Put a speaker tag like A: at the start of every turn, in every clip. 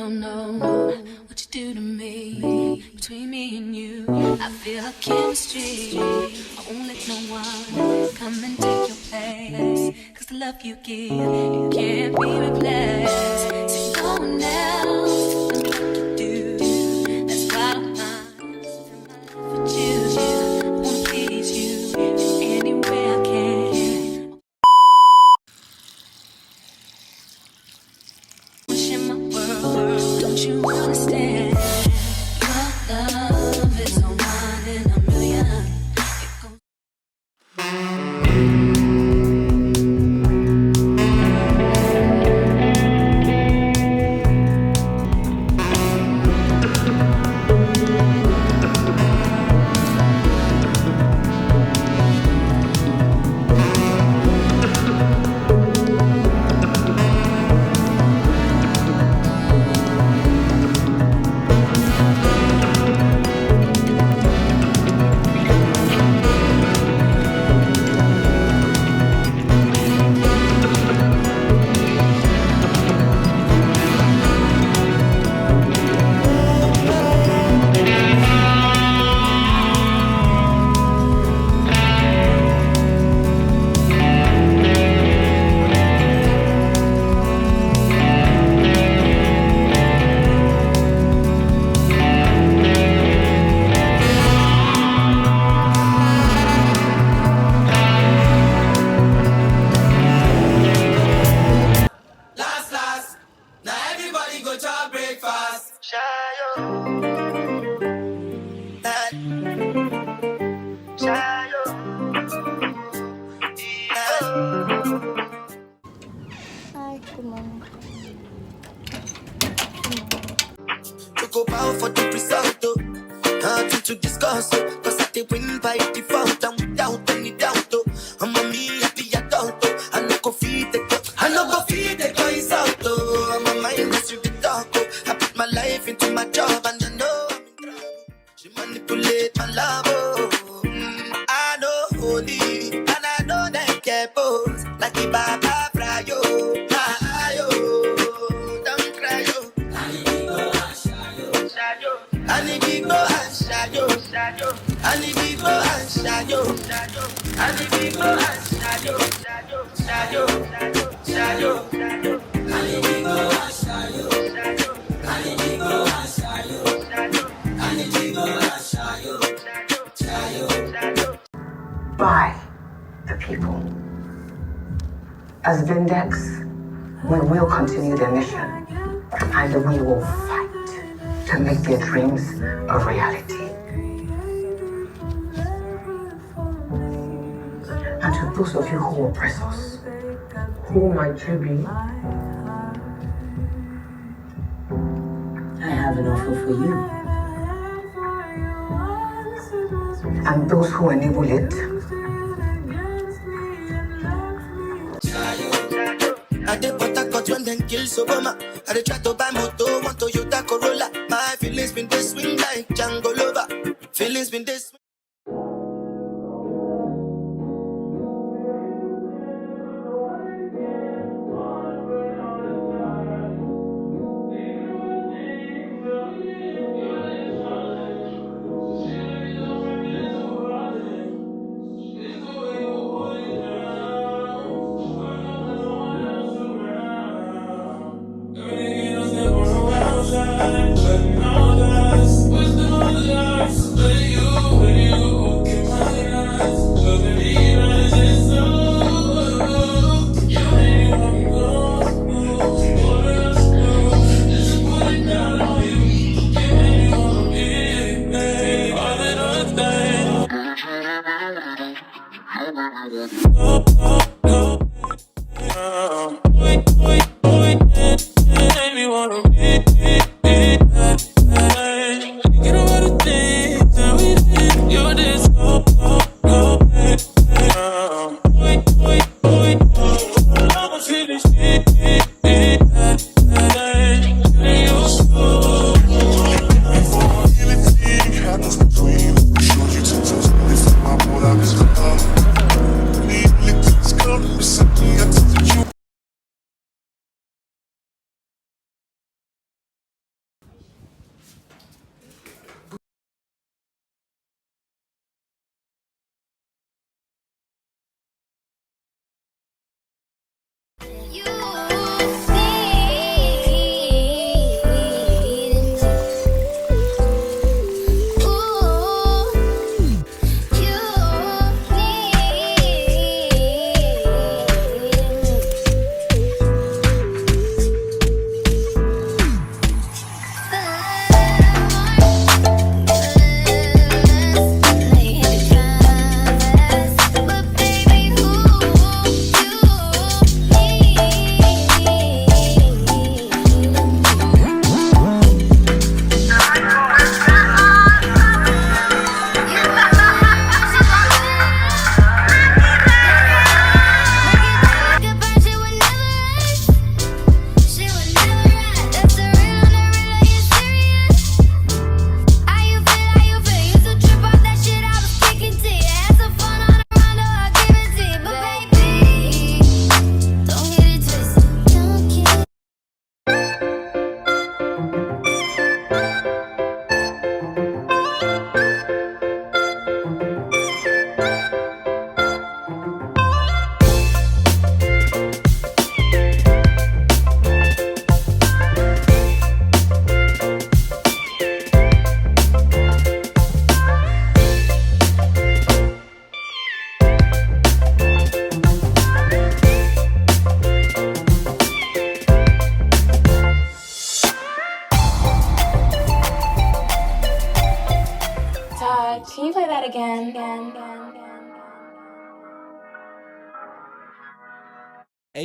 A: don't know what you do to me. Between me and you, I feel a chemistry. I won't let no one come and take your place. Cause the love you give, it can't be replaced. See no one else can do what you do. That's why I'm with you. I wanna please you in any way I can. Wishing my world, don't you understand? Your love is no one in a million. It goes
B: Hi, good morning.
C: Go bow for the result, oh. Nothing to discuss, oh. Cause I did win by default and without any doubt, oh. I'm a me happy adult, oh. I no go feed the girl, I no go feed the guys out, oh. I'm a mindless with the dark, oh. I put my life into my job and I know I'm in trouble. She manipulate my love, oh. I know holy and I know that get both like the Baba Frayo. Don't cry, oh. I need to go and shadow. I need to go and shadow. I need to go and shadow. I need to go and shadow. I need to go and shadow. I need to go and shadow.
D: By the people. As Vindex, we will continue their mission and we will fight to make their dreams a reality. And to those of you who oppress us, who might you be?
E: I have an offer for you.
D: And those who enable it,
C: I did what I got when then kill Obama. I did try to buy moto, want Toyota Corolla. My feelings been this swing like Django Lover. Feelings been this
B: Hey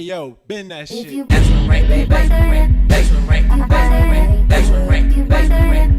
B: yo, bend that shit.
E: That's one right, baby. That's one right, baby. That's one right, baby.